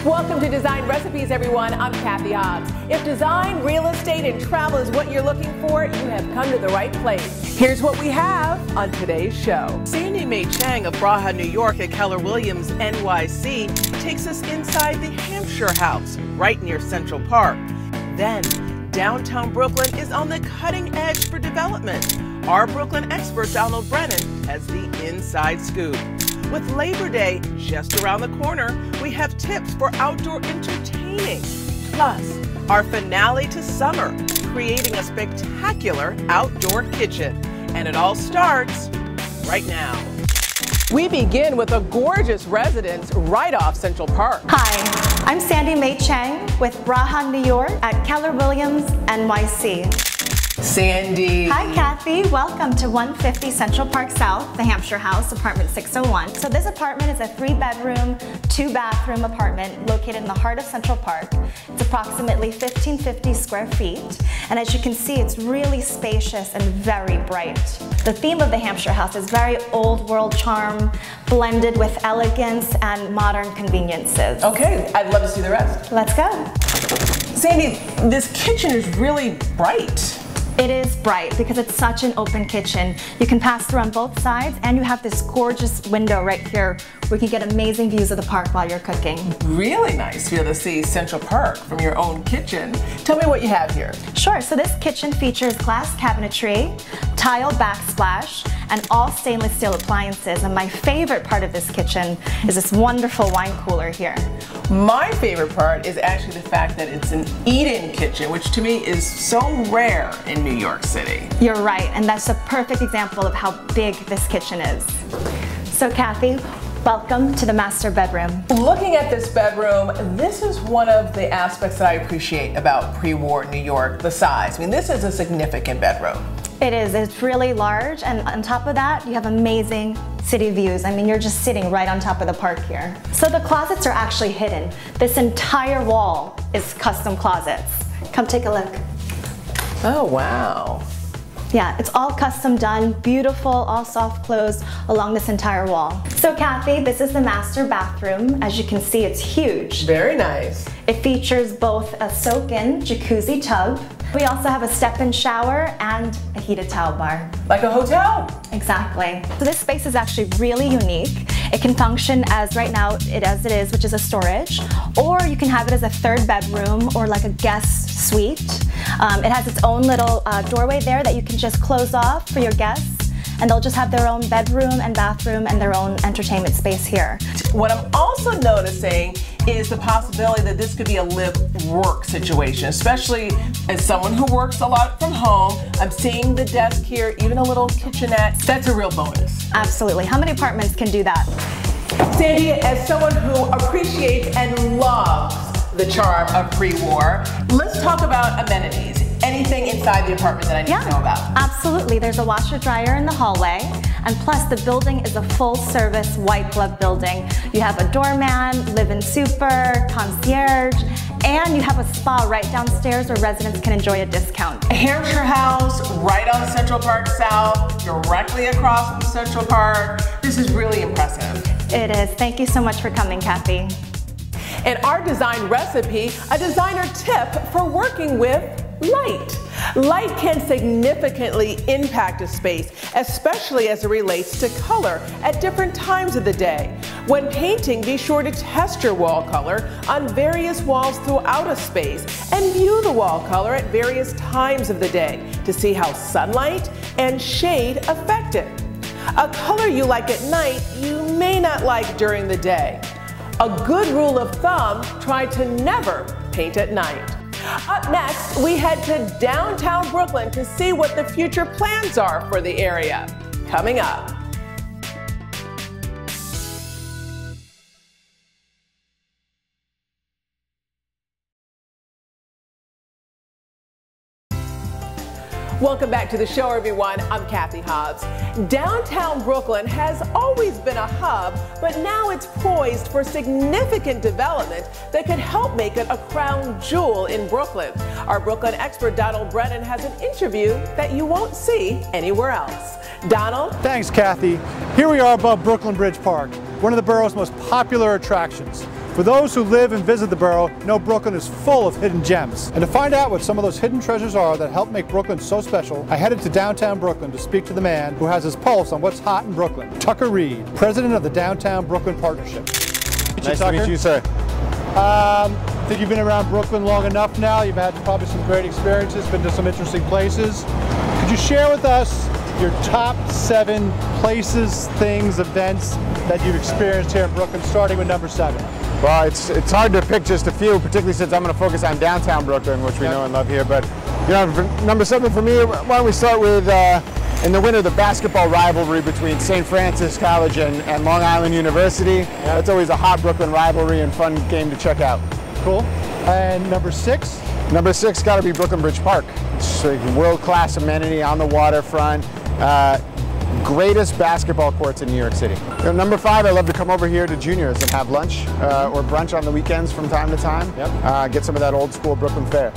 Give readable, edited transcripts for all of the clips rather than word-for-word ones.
Welcome to Design Recipes, everyone. I'm Cathy Hobbs. If design, real estate, and travel is what you're looking for, you have come to the right place. Here's what we have on today's show. Sandy Mae Cheng of Bracha, New York at Keller Williams NYC takes us inside the Hampshire House, right near Central Park. Then, downtown Brooklyn is on the cutting edge for development. Our Brooklyn expert, Donald Brennan, has the inside scoop. With Labor Day just around the corner, we have tips for outdoor entertaining. Plus, our finale to summer, creating a spectacular outdoor kitchen. And it all starts right now. We begin with a gorgeous residence right off Central Park. Hi, I'm Sandy Mae Cheng with Bracha, New York at Keller Williams NYC. Sandy. Hi, Cathy. Welcome to 150 Central Park South, the Hampshire House, apartment 601. So this apartment is a 3-bedroom, 2-bathroom apartment located in the heart of Central Park. It's approximately 1,550 square feet. And as you can see, it's really spacious and very bright. The theme of the Hampshire House is very old world charm, blended with elegance and modern conveniences. Okay, I'd love to see the rest. Let's go. Sandy, this kitchen is really bright. It is bright because it's such an open kitchen. You can pass through on both sides, and you have this gorgeous window right here where you can get amazing views of the park while you're cooking. Really nice to be able to see Central Park from your own kitchen. Tell me what you have here. Sure, so this kitchen features glass cabinetry, tile backsplash, and all stainless steel appliances. And my favorite part of this kitchen is this wonderful wine cooler here. My favorite part is actually the fact that it's an eat-in kitchen, which to me is so rare in New York City. You're right, and that's a perfect example of how big this kitchen is. So Cathy, welcome to the master bedroom. Looking at this bedroom, this is one of the aspects that I appreciate about pre-war New York, the size. I mean, this is a significant bedroom. It is. It's really large, and on top of that, you have amazing city views. I mean, you're just sitting right on top of the park here. So the closets are actually hidden. This entire wall is custom closets. Come take a look. Oh, wow. Yeah, it's all custom done, beautiful, all soft closed along this entire wall. So Cathy, this is the master bathroom. As you can see, it's huge. Very nice. It features both a soak-in jacuzzi tub. We also have a step-in shower and a heated towel bar. Like a hotel. Exactly. So this space is actually really unique. It can function as right now as it is, which is a storage, or you can have it as a 3rd bedroom or like a guest suite. It has its own little doorway there that you can just close off for your guests, and they'll just have their own bedroom and bathroom and their own entertainment space here. What I'm also noticing is the possibility that this could be a live-work situation, especially as someone who works a lot from home. I'm seeing the desk here, even a little kitchenette. That's a real bonus. Absolutely. How many apartments can do that? Sandy, as someone who appreciates and loves the charm of pre-war, let's talk about amenities. Anything inside the apartment that I need to know about? Absolutely. There's a washer dryer in the hallway, and plus the building is a full-service white glove building. You have a doorman, live-in super, concierge, and you have a spa right downstairs where residents can enjoy a discount. Hampshire House, right on Central Park South, directly across from Central Park. This is really impressive. It is. Thank you so much for coming, Cathy. In our design recipe, a designer tip for working with light. Light can significantly impact a space, especially as it relates to color at different times of the day. When painting, be sure to test your wall color on various walls throughout a space and view the wall color at various times of the day to see how sunlight and shade affect it. A color you like at night, you may not like during the day. A good rule of thumb, try to never paint at night. Up next, we head to downtown Brooklyn to see what the future plans are for the area. Coming up. Welcome back to the show, everyone. I'm Cathy Hobbs. Downtown Brooklyn has always been a hub, but now it's poised for significant development that could help make it a crown jewel in Brooklyn. Our Brooklyn expert, Donald Brennan, has an interview that you won't see anywhere else. Donald? Thanks, Cathy. Here we are above Brooklyn Bridge Park, one of the borough's most popular attractions. For those who live and visit the borough, know Brooklyn is full of hidden gems. And to find out what some of those hidden treasures are that help make Brooklyn so special, I headed to downtown Brooklyn to speak to the man who has his pulse on what's hot in Brooklyn, Tucker Reed, president of the Downtown Brooklyn Partnership. Nice to meet you, sir. I think you've been around Brooklyn long enough now. You've had probably some great experiences, been to some interesting places. Could you share with us your top 7 places, things, events that you've experienced here in Brooklyn, starting with number 7? Well, it's hard to pick just a few, particularly since I'm going to focus on downtown Brooklyn, which we know and love here. But you know, number 7 for me, why don't we start with in the winter, the basketball rivalry between St. Francis College and Long Island University. That's always a hot Brooklyn rivalry and fun game to check out. Cool. And number 6? Number 6 got to be Brooklyn Bridge Park. It's a world-class amenity on the waterfront. Greatest basketball courts in New York City. You know, number 5, I love to come over here to Junior's and have lunch or brunch on the weekends from time to time. Get some of that old school Brooklyn fare.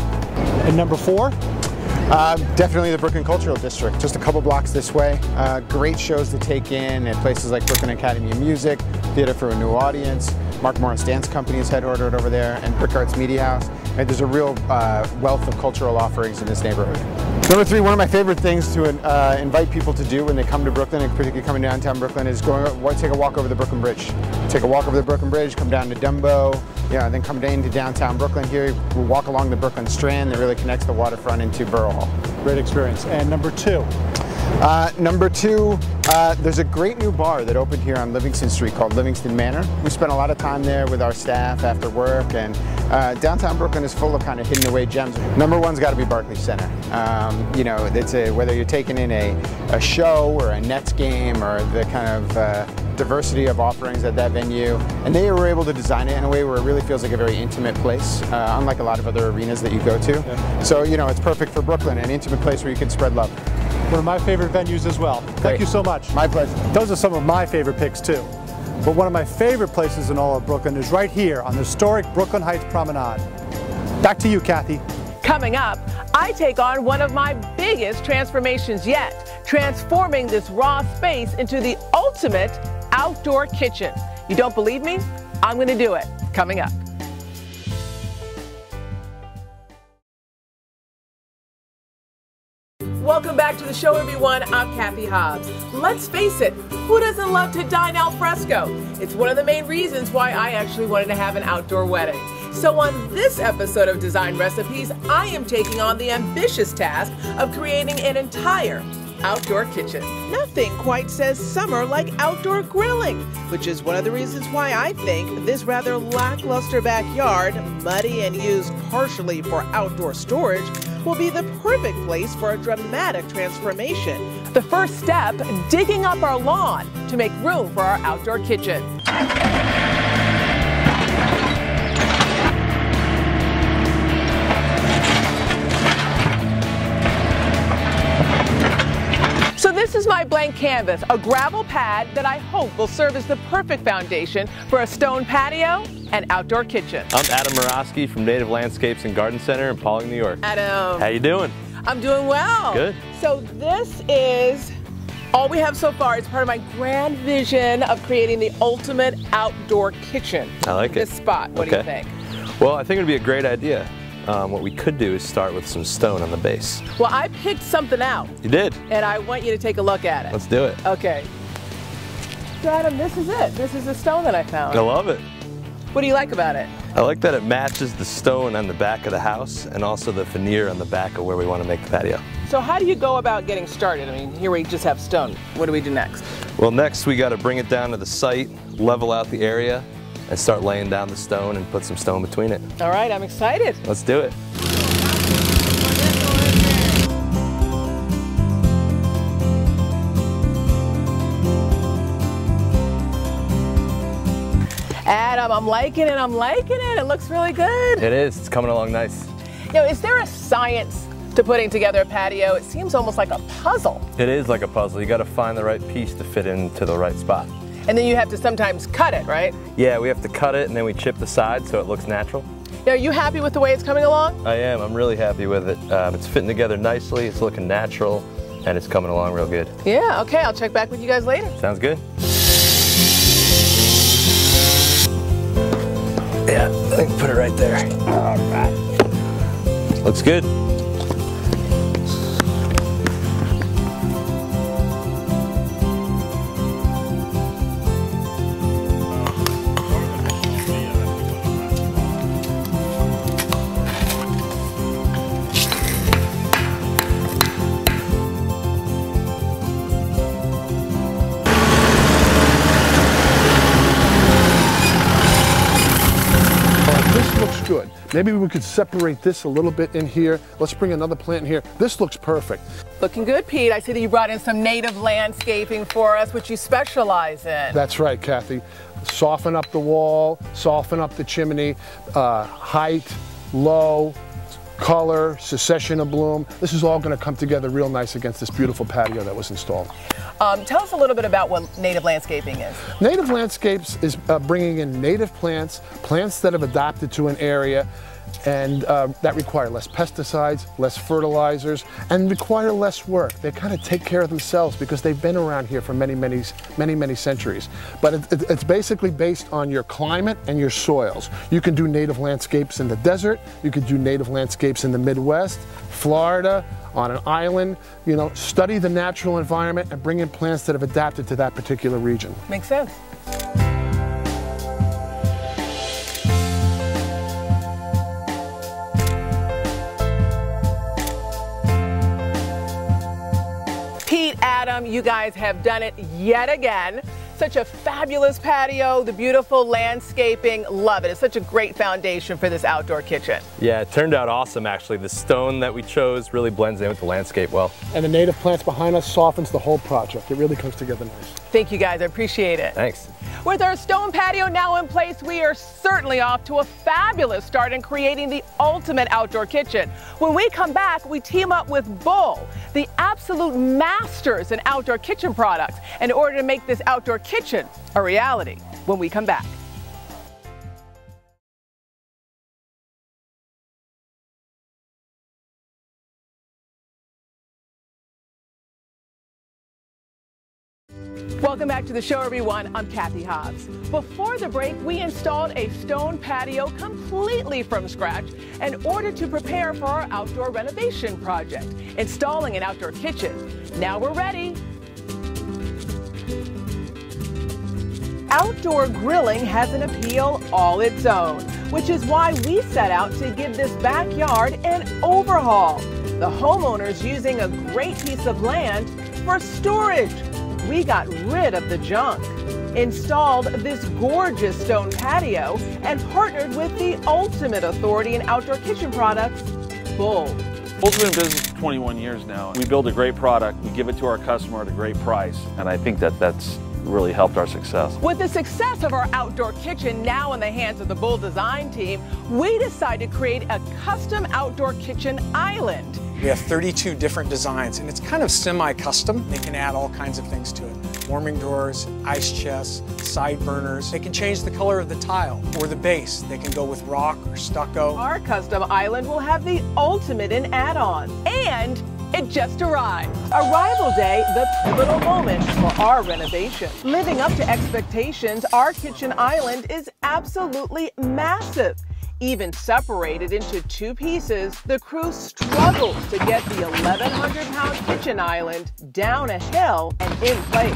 And number 4? Definitely the Brooklyn Cultural District, just a couple blocks this way. Great shows to take in at places like Brooklyn Academy of Music, Theater for a New Audience, Mark Morris Dance Company is headquartered over there, and Brick Arts Media House. Right, there's a real wealth of cultural offerings in this neighborhood. Number 3, one of my favorite things to invite people to do when they come to Brooklyn, and particularly coming to downtown Brooklyn, is take a walk over the Brooklyn Bridge. Take a walk over the Brooklyn Bridge, come down to Dumbo, and then come down to downtown Brooklyn here. We'll walk along the Brooklyn Strand that really connects the waterfront into Borough Hall. Great experience. And number 2? Number 2, there's a great new bar that opened here on Livingston Street called Livingston Manor. We spent a lot of time there with our staff after work, and downtown Brooklyn is full of kind of hidden away gems. Number 1's got to be Barclays Center. You know, it's whether you're taking in a show or a Nets game or the kind of diversity of offerings at that venue, and they were able to design it in a way where it really feels like a very intimate place, unlike a lot of other arenas that you go to. So, you know, it's perfect for Brooklyn, an intimate place where you can spread love. One of my favorite venues as well. Thank you so much. My pleasure. Those are some of my favorite picks too. But one of my favorite places in all of Brooklyn is right here on the historic Brooklyn Heights Promenade. Back to you, Kathy. Coming up, I take on one of my biggest transformations yet, transforming this raw space into the ultimate outdoor kitchen. You don't believe me? I'm going to do it. Coming up. Welcome back to the show, everyone. I'm Cathy Hobbs. Let's face it, who doesn't love to dine al fresco? It's one of the main reasons why I actually wanted to have an outdoor wedding. So on this episode of Design Recipes, I am taking on the ambitious task of creating an entire outdoor kitchen. Nothing quite says summer like outdoor grilling, which is one of the reasons why I think this rather lackluster backyard, muddy and used partially for outdoor storage, will be the perfect place for a dramatic transformation. The first step, digging up our lawn to make room for our outdoor kitchen. So this is my blank canvas, a gravel pad that I hope will serve as the perfect foundation for a stone patio and outdoor kitchen. I'm Adam Muroski from Native Landscapes and Garden Center in Pawling, New York. Adam. How you doing? I'm doing well. Good. So this is all we have so far. It's part of my grand vision of creating the ultimate outdoor kitchen. I like it. This spot. What do you think? Well, I think it would be a great idea. What we could do is start with some stone on the base. Well, I picked something out. You did? And I want you to take a look at it. Let's do it. Okay. So Adam, this is it. This is the stone that I found. I love it. What do you like about it? I like that it matches the stone on the back of the house and also the veneer on the back of where we want to make the patio. So how do you go about getting started? I mean, here we just have stone. What do we do next? Well, next we got to bring it down to the site, level out the area, and start laying down the stone and put some stone between it. All right, I'm excited. Let's do it. Adam, I'm liking it, I'm liking it. It looks really good. It is, it's coming along nice. You know, is there a science to putting together a patio? It seems almost like a puzzle. It is like a puzzle. You got to find the right piece to fit into the right spot. And then you have to sometimes cut it, right? Yeah, we have to cut it and then we chip the sides so it looks natural. Now, are you happy with the way it's coming along? I am. I'm really happy with it. It's fitting together nicely, it's looking natural, and it's coming along real good. Yeah, okay, I'll check back with you guys later. Sounds good. I can put it right there. All right. Looks good. Good. Maybe we could separate this a little bit in here. Let's bring another plant in here. This looks perfect. Looking good, Pete. I see that you brought in some native landscaping for us, which you specialize in. That's right, Kathy. Soften up the wall, soften up the chimney, height, low, color, succession of bloom. This is all going to come together real nice against this beautiful patio that was installed. Tell us a little bit about what native landscaping is. Native landscapes is bringing in native plants, plants that have adapted to an area, and that require less pesticides, less fertilizers, and require less work. They kind of take care of themselves because they've been around here for many centuries. But it's basically based on your climate and your soils. You can do native landscapes in the desert, you could do native landscapes in the Midwest, Florida, on an island. You know, study the natural environment and bring in plants that have adapted to that particular region. Makes sense. Pete, Adam, you guys have done it yet again. Such a fabulous patio, the beautiful landscaping, love it. It's such a great foundation for this outdoor kitchen. Yeah, it turned out awesome actually. The stone that we chose really blends in with the landscape well. And the native plants behind us softens the whole project. It really comes together nice. Thank you guys, I appreciate it. Thanks. With our stone patio now in place, we are certainly off to a fabulous start in creating the ultimate outdoor kitchen. When we come back, we team up with Bull, the absolute masters in outdoor kitchen products, in order to make this outdoor kitchen a reality when we come back. Welcome back to the show, everyone. I'm Cathy Hobbs. Before the break, we installed a stone patio completely from scratch in order to prepare for our outdoor renovation project, installing an outdoor kitchen. Now we're ready. Outdoor grilling has an appeal all its own, which is why we set out to give this backyard an overhaul. The homeowner's using a great piece of land for storage. We got rid of the junk, installed this gorgeous stone patio, and partnered with the ultimate authority in outdoor kitchen products, Bull. Bull's been in business for 21 years now. We build a great product, we give it to our customer at a great price, and I think that's really helped our success. With the success of our outdoor kitchen now in the hands of the Bull design team, we decided to create a custom outdoor kitchen island. We have 32 different designs, and it's kind of semi-custom. They can add all kinds of things to it. Warming doors, ice chests, side burners. They can change the color of the tile or the base. They can go with rock or stucco. Our custom island will have the ultimate in add-on, and it just arrived. Arrival day, the pivotal moment for our renovation. Living up to expectations, our kitchen island is absolutely massive. Even separated into two pieces, the crew struggles to get the 1,100-pound kitchen island down a hill and in place.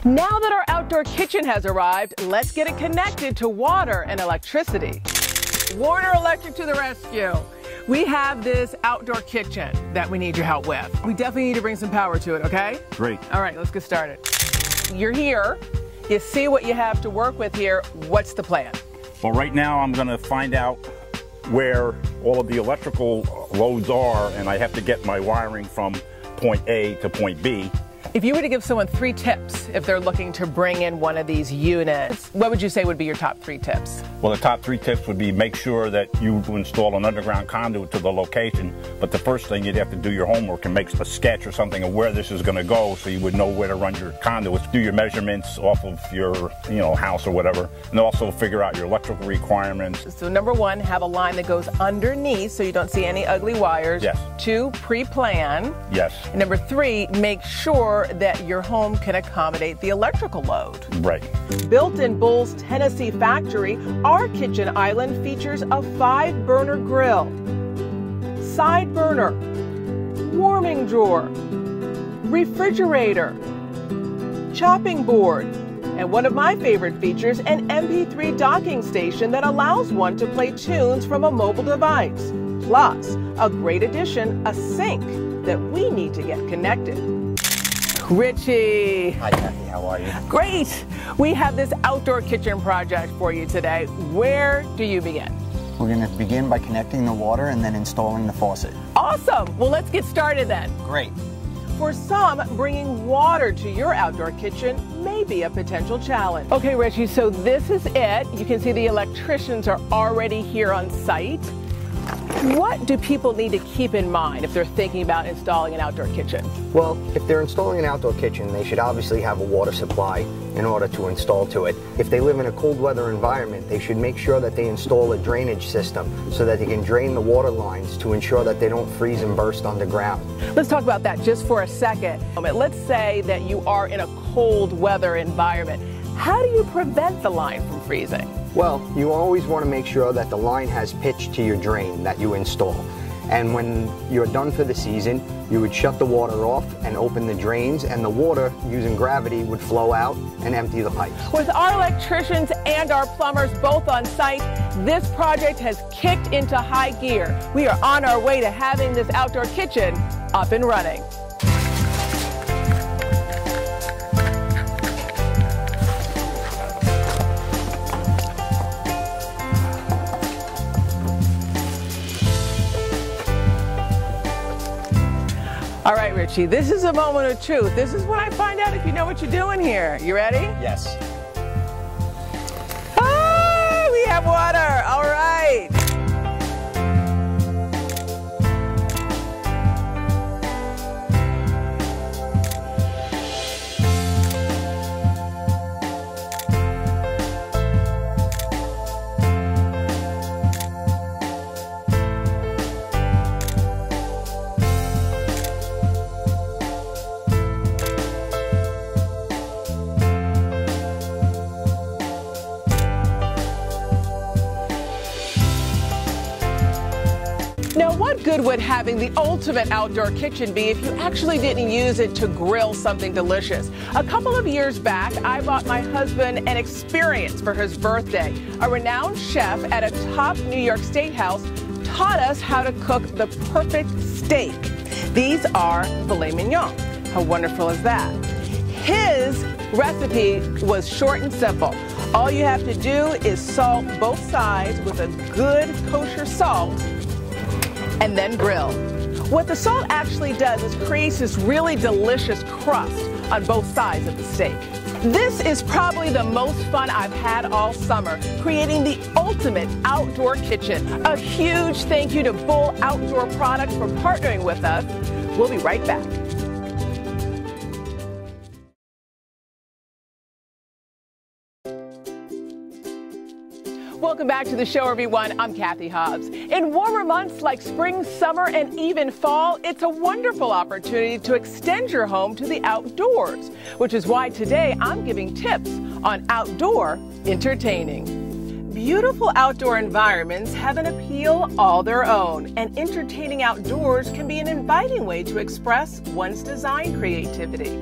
Now that our outdoor kitchen has arrived, let's get it connected to water and electricity. Warner Electric to the rescue. We have this outdoor kitchen that we need your help with. We definitely need to bring some power to it, okay? Great. All right, let's get started. You're here. You see what you have to work with here. What's the plan? Well, right now I'm going to find out where all of the electrical loads are, and I have to get my wiring from point A to point B. If you were to give someone 3 tips if they're looking to bring in one of these units, what would you say would be your top 3 tips? Well, the top 3 tips would be make sure that you install an underground conduit to the location, but the first thing you'd have to do your homework and make a sketch or something of where this is going to go so you would know where to run your conduits. Do your measurements off of your house or whatever, and also figure out your electrical requirements. So number 1, have a line that goes underneath so you don't see any ugly wires. Yes. 2, pre-plan. Yes. And number 3, make sure sure that your home can accommodate the electrical load. Right. Built in Bull's Tennessee factory, our kitchen island features a 5-burner grill, side burner, warming drawer, refrigerator, chopping board, and one of my favorite features, an MP3 docking station that allows one to play tunes from a mobile device. Plus, a great addition, a sink that we need to get connected. Richie. Hi, Cathy. How are you? Great. We have this outdoor kitchen project for you today. Where do you begin? We're going to begin by connecting the water and then installing the faucet. Awesome. Well, let's get started then. Great. For some, bringing water to your outdoor kitchen may be a potential challenge. Okay, Richie, so this is it. You can see the electricians are already here on site. What do people need to keep in mind if they're thinking about installing an outdoor kitchen? Well, if they're installing an outdoor kitchen, they should obviously have a water supply in order to install to it. If they live in a cold weather environment, they should make sure that they install a drainage system so that they can drain the water lines to ensure that they don't freeze and burst underground. Let's talk about that just for a second. Let's say that you are in a cold weather environment. How do you prevent the line from freezing? Well, you always want to make sure that the line has pitch to your drain that you install. And when you're done for the season, you would shut the water off and open the drains, and the water, using gravity, would flow out and empty the pipes. With our electricians and our plumbers both on site, this project has kicked into high gear. We are on our way to having this outdoor kitchen up and running. All right, Richie, this is a moment of truth. This is when I find out if you know what you're doing here. You ready? Yes. Ah, we have water. All right. Now, what good would having the ultimate outdoor kitchen be if you actually didn't use it to grill something delicious? A couple of years back, I bought my husband an experience for his birthday. A renowned chef at a top New York steakhouse taught us how to cook the perfect steak. These are filet mignon. How wonderful is that? His recipe was short and simple. All you have to do is salt both sides with a good kosher salt and then grill. What the salt actually does is creates this really delicious crust on both sides of the steak. This is probably the most fun I've had all summer, creating the ultimate outdoor kitchen. A huge thank you to Bull Outdoor Products for partnering with us. We'll be right back. Welcome back to the show, everyone. I'm Cathy Hobbs. In warmer months like spring, summer, and even fall, it's a wonderful opportunity to extend your home to the outdoors, which is why today I'm giving tips on outdoor entertaining. Beautiful outdoor environments have an appeal all their own, and entertaining outdoors can be an inviting way to express one's design creativity.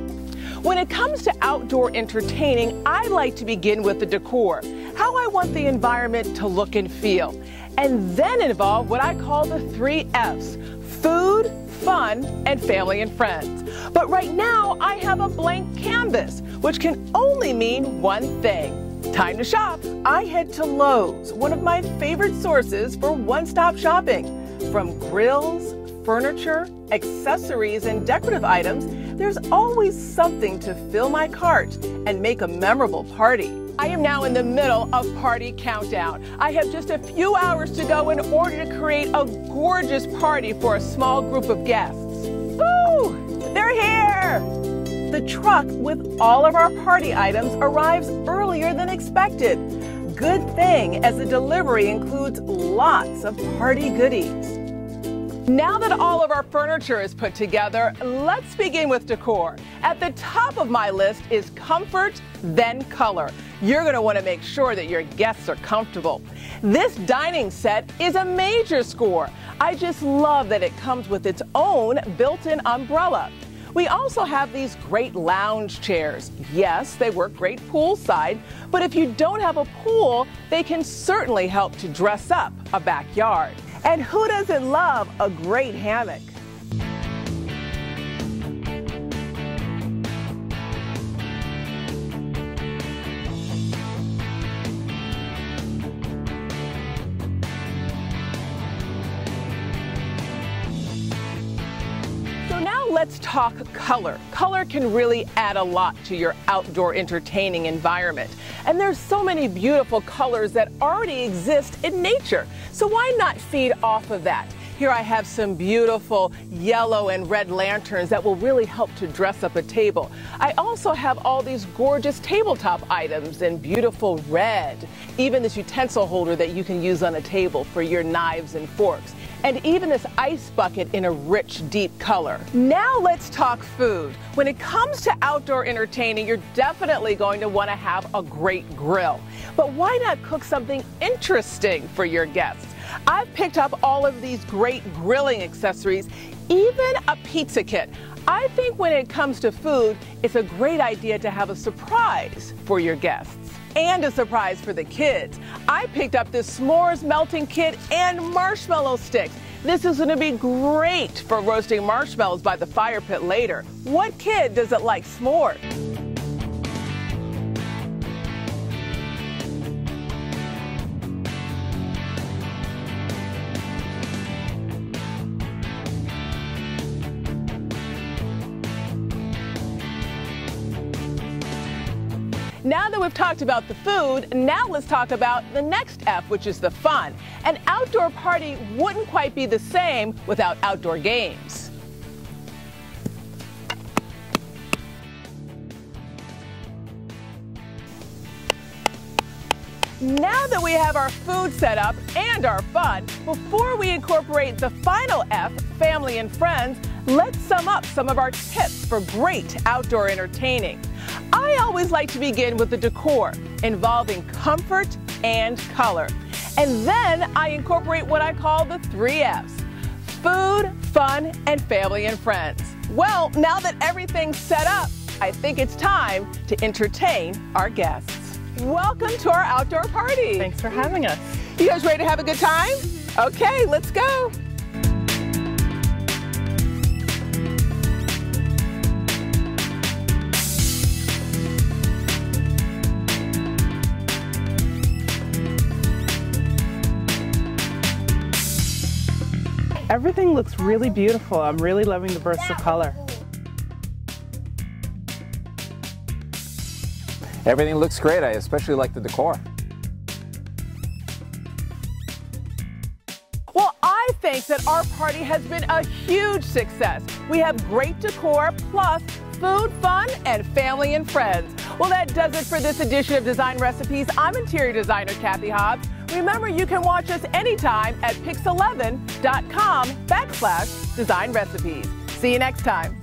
When it comes to outdoor entertaining, I like to begin with the decor, how I want the environment to look and feel, and then involve what I call the 3 F's: food, fun, and family and friends. But right now, I have a blank canvas, which can only mean one thing. Time to shop. I head to Lowe's, one of my favorite sources for one-stop shopping. From grills, furniture, accessories, and decorative items, there's always something to fill my cart and make a memorable party. I am now in the middle of Party Countdown. I have just a few hours to go in order to create a gorgeous party for a small group of guests. Ooh, they're here! The truck with all of our party items arrives earlier than expected. Good thing, as the delivery includes lots of party goodies. Now that all of our furniture is put together, let's begin with decor. At the top of my list is comfort, then color. You're going to want to make sure that your guests are comfortable. This dining set is a major score. I just love that it comes with its own built-in umbrella. We also have these great lounge chairs. Yes, they work great poolside, but if you don't have a pool, they can certainly help to dress up a backyard. And who doesn't love a great hammock? So now let's talk color. Color can really add a lot to your outdoor entertaining environment. And there's so many beautiful colors that already exist in nature. So why not feed off of that? Here I have some beautiful yellow and red lanterns that will really help to dress up a table. I also have all these gorgeous tabletop items in beautiful red. Even this utensil holder that you can use on a table for your knives and forks. And even this ice bucket in a rich, deep color. Now let's talk food. When it comes to outdoor entertaining, you're definitely going to want to have a great grill. But why not cook something interesting for your guests? I've picked up all of these great grilling accessories, even a pizza kit. I think when it comes to food, it's a great idea to have a surprise for your guests. And a surprise for the kids. I picked up this s'mores melting kit and marshmallow sticks. This is going to be great for roasting marshmallows by the fire pit later. What kid doesn't like s'mores? Now that we've talked about the food, now let's talk about the next F, which is the fun. An outdoor party wouldn't quite be the same without outdoor games. Now that we have our food set up and our fun, before we incorporate the final F, family and friends, let's sum up some of our tips for great outdoor entertaining. I always like to begin with the decor, involving comfort and color. And then I incorporate what I call the 3 F's: food, fun, and family and friends. Well, now that everything's set up, I think it's time to entertain our guests. Welcome to our outdoor party. Thanks for having us. You guys ready to have a good time? Okay, let's go. Everything looks really beautiful. I'm really loving the bursts of color. Everything looks great. I especially like the decor. Well, I think that our party has been a huge success. We have great decor, plus food, fun, and family and friends. Well, that does it for this edition of Design Recipes. I'm interior designer Cathy Hobbs. Remember, you can watch us anytime at pix11.com/Design Recipes. See you next time.